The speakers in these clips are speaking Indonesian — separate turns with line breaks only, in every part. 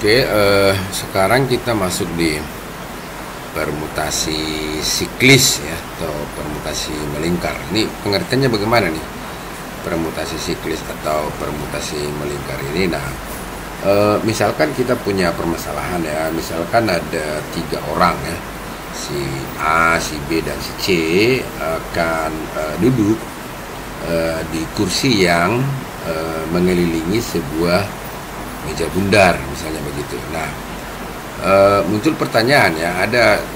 Oke, sekarang kita masuk di permutasi siklis ya, atau permutasi melingkar. Ini pengertiannya bagaimana nih? Permutasi siklis atau permutasi melingkar ini. Nah, misalkan kita punya permasalahan ya, misalkan ada 3 orang ya, si A, si B, dan si C akan duduk di kursi yang mengelilingi sebuah meja bundar, misalnya begitu. Nah, muncul pertanyaan ya,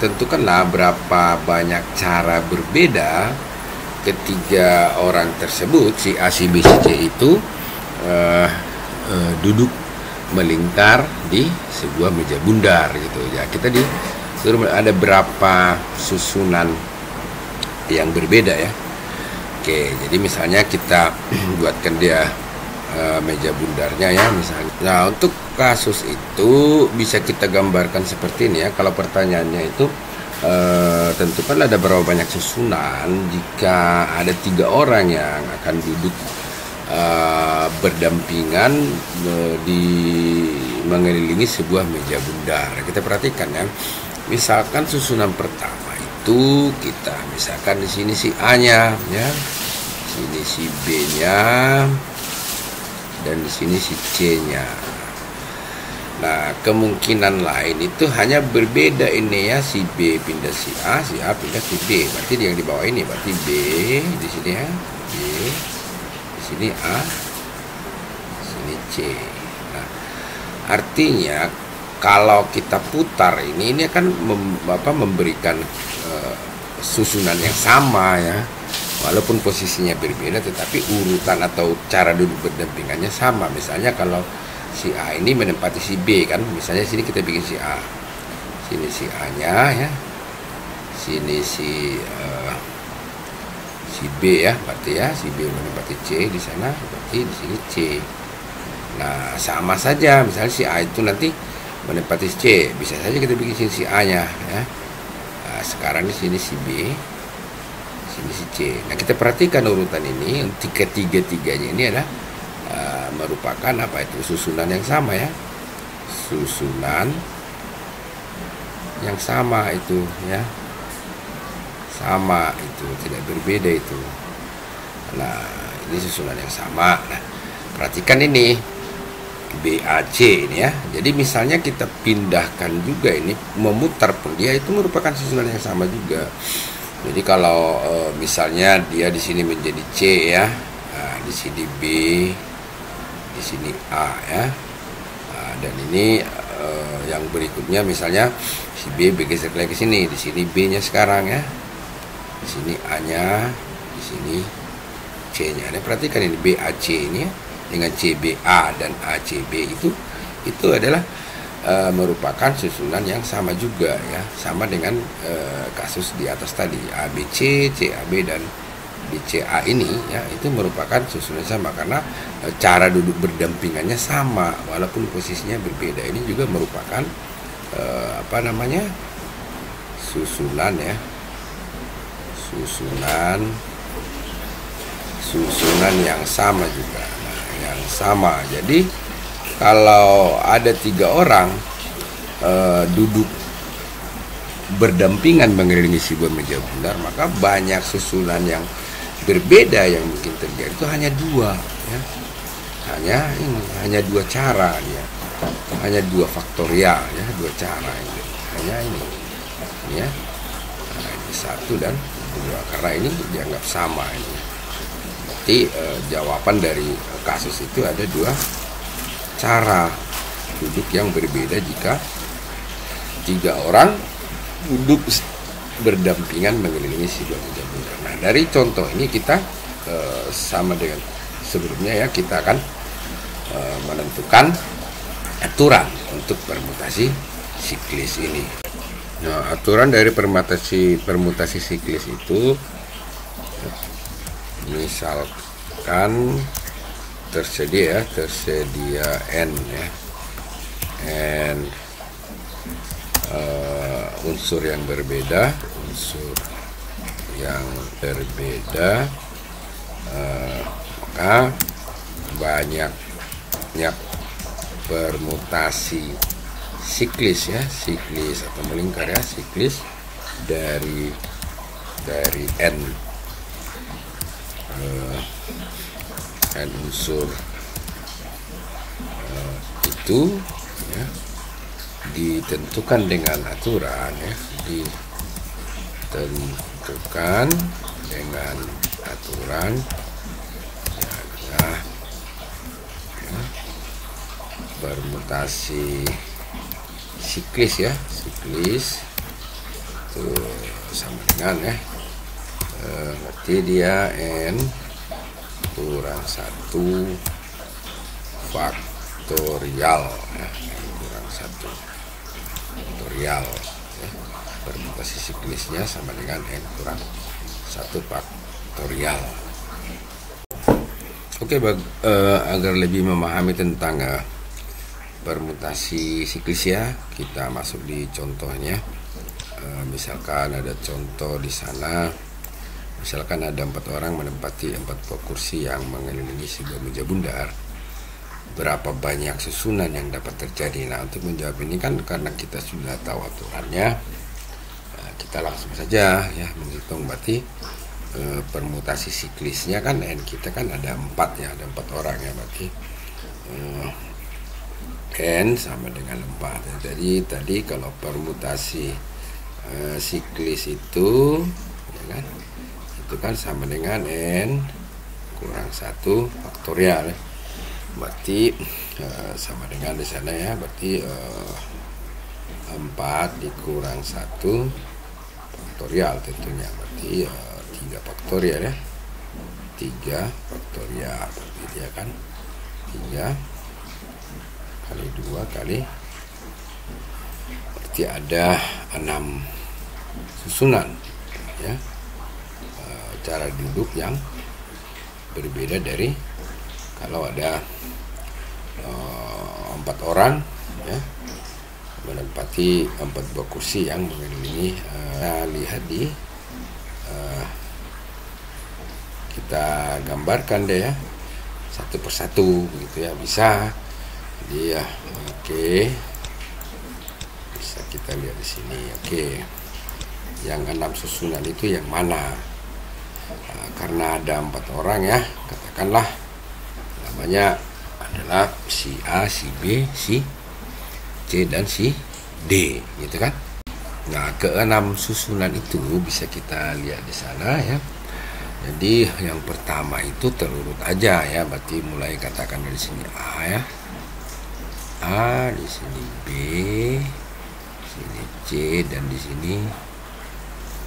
tentukanlah berapa banyak cara berbeda ketiga orang tersebut, si A, si B, si C itu duduk melingkar di sebuah meja bundar gitu ya. Kita disuruh ada berapa susunan yang berbeda ya. Oke, jadi misalnya kita buatkan dia meja bundarnya ya misalnya. Nah, untuk kasus itu bisa kita gambarkan seperti ini ya. Kalau pertanyaannya itu tentukan ada berapa banyak susunan jika ada 3 orang yang akan duduk berdampingan di mengelilingi sebuah meja bundar. Kita perhatikan ya. Misalkan susunan pertama itu kita misalkan di sini si A-nya ya, sini si B-nya, dan di sini si C-nya. Nah, kemungkinan lain itu hanya berbeda ini ya, si B pindah si A pindah si B. Berarti yang di bawah ini berarti B di sini ya, B di sini A, di sini C. Nah, artinya kalau kita putar ini akan memberikan susunan yang sama ya. Walaupun posisinya berbeda, tetapi urutan atau cara duduk berdampingannya sama. Misalnya kalau si A ini menempati si B kan, misalnya sini kita bikin si A, sini si A-nya ya, sini si B ya, berarti ya si B menempati C di sana, berarti di sini C. Nah, sama saja. Misalnya si A itu nanti menempati C, bisa saja kita bikin si A-nya ya. Nah, sekarang di sini si B, ini si C. Nah, kita perhatikan urutan ini, tiga-tiganya ini adalah merupakan apa itu, susunan yang sama ya, susunan yang sama itu ya, sama itu, tidak berbeda itu. Nah, ini susunan yang sama. Nah, perhatikan ini BAC ini ya. Jadi misalnya kita pindahkan juga ini, memutar pun dia itu merupakan susunan yang sama juga. Jadi kalau misalnya dia di sini menjadi C ya, nah, di sini B, di sini A ya, nah, dan ini yang berikutnya misalnya si B bergeser lagi ke sini, di sini B-nya sekarang ya, di sini A-nya, di sini C-nya. Nah, perhatikan ini BAC ini ya, dengan CBA dan ACB itu adalah merupakan susunan yang sama juga ya, sama dengan kasus di atas tadi, ABC, CAB, dan BCA ini ya, itu merupakan susunan sama karena cara duduk berdampingannya sama walaupun posisinya berbeda. Ini juga merupakan susunan ya, susunan yang sama juga. Nah, yang sama. Jadi kalau ada 3 orang duduk berdampingan mengelilingi sebuah meja bundar, maka banyak susunan yang berbeda yang mungkin terjadi itu hanya 2 ya. Hanya 2 cara ya. Hanya 2 faktorial ya, 2 cara ini. Hanya ini ya. Nah, ini 1 dan 2 karena ini dianggap sama ini. Berarti jawaban dari kasus itu ada 2 cara duduk yang berbeda jika 3 orang duduk berdampingan mengelilingi sebuah meja bundar. Nah, dari contoh ini kita sama dengan sebelumnya ya, kita akan menentukan aturan untuk permutasi siklis ini. Nah, aturan dari permutasi siklis itu misalkan tersedia N ya, N unsur yang berbeda maka banyak permutasi siklis ya, siklis atau melingkar ya, siklis dari n unsur itu ya, ditentukan dengan aturan ya, ditentukan dengan aturan ya, permutasi siklis ya, siklis itu sama dengan ya, berarti dia n kurang 1 faktorial ya, n kurang 1 faktorial ya. Permutasi siklisnya sama dengan n kurang 1 faktorial. Oke, agar lebih memahami tentang permutasi siklis ya, kita masuk di contohnya. Misalkan ada contoh di sana, misalkan ada 4 orang menempati 4 buah kursi yang mengelilingi sebuah meja bundar. Berapa banyak susunan yang dapat terjadi? Nah, untuk menjawab ini kan karena kita sudah tahu aturannya, kita langsung saja ya menghitung. Berarti permutasi siklisnya kan n kita kan ada 4 ya, ada 4 orang ya, berarti n sama dengan 4. Jadi tadi kalau permutasi siklis itu ya kan, itu kan sama dengan n kurang 1 faktorial ya. Berarti sama dengan di sana ya, berarti 4 dikurang 1 faktorial tentunya, berarti 3 faktorial ya, 3 faktorial, berarti dia kan 3 kali 2 kali, berarti ada 6 susunan ya. Cara duduk yang berbeda dari kalau ada 4 orang ya menempati 4 buah kursi yang mengelilingi. Lihat di kita gambarkan deh ya, satu persatu gitu ya, bisa. Jadi ya, oke, bisa kita lihat di sini. Oke, yang 6 susunan itu yang mana? Karena ada 4 orang ya, katakanlah namanya adalah si A, si B, si C, dan si D, gitu kan. Nah, ke-6 susunan itu bisa kita lihat di sana ya. Jadi yang pertama itu terurut aja ya, berarti mulai katakan dari sini A ya, A, di sini B, sini C, dan di sini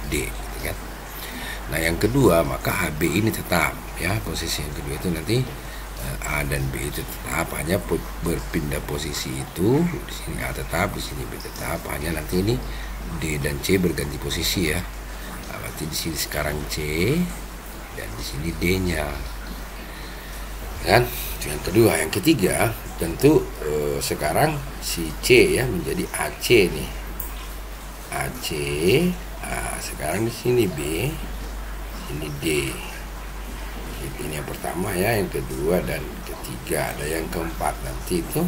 D, gitu kan. Nah, yang kedua maka AB ini tetap ya, posisi yang kedua itu nanti A dan B itu tetap, hanya berpindah posisi itu. Di sini A tetap, di sini B tetap, hanya nanti ini D dan C berganti posisi ya. Nah, berarti di sini sekarang C dan di sini D-nya. Kan? Itu yang kedua. Yang ketiga tentu sekarang si C ya menjadi AC nih. AC. Nah, sekarang di sini B, sini D. Ini yang pertama ya, yang kedua dan ketiga. Ada yang keempat nanti itu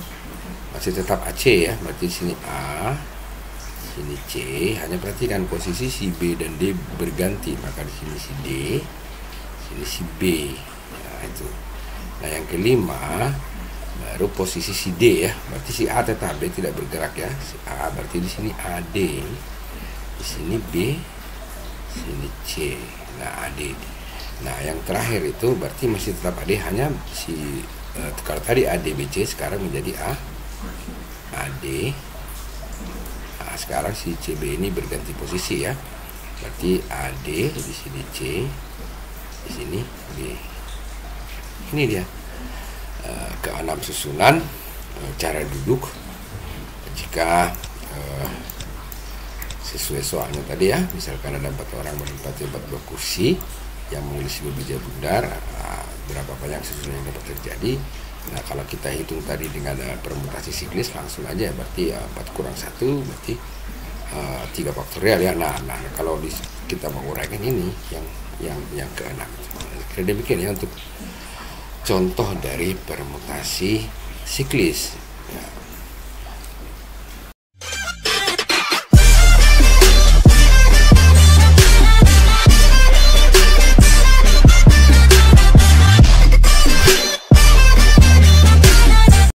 masih tetap AC ya, berarti di sini A, sini C. Hanya perhatikan posisi si B dan D berganti, maka di sini si D, sini si B. Nah, itu. Nah, yang kelima baru posisi si D ya, berarti si A tetap, D tidak bergerak ya. Si A berarti di sini AD, di sini B, sini C. Nah, AD. Nah, yang terakhir itu berarti masih tetap AD, hanya si kalau tadi ADBC sekarang menjadi AD. Nah, sekarang si CB ini berganti posisi ya. Berarti AD di sini C, di sini B. Ini dia ke-6 susunan cara duduk jika sesuai soalnya tadi ya. Misalkan ada 4 orang menempati 4 buah kursi yang mengisi meja bundar, berapa banyak susunan yang dapat terjadi. Nah, kalau kita hitung tadi dengan permutasi siklis langsung aja, berarti 4 kurang 1 berarti 3 faktorial ya. Nah, kalau kita menguraikan ini yang ke-6. Kira demikian ya untuk contoh dari permutasi siklis.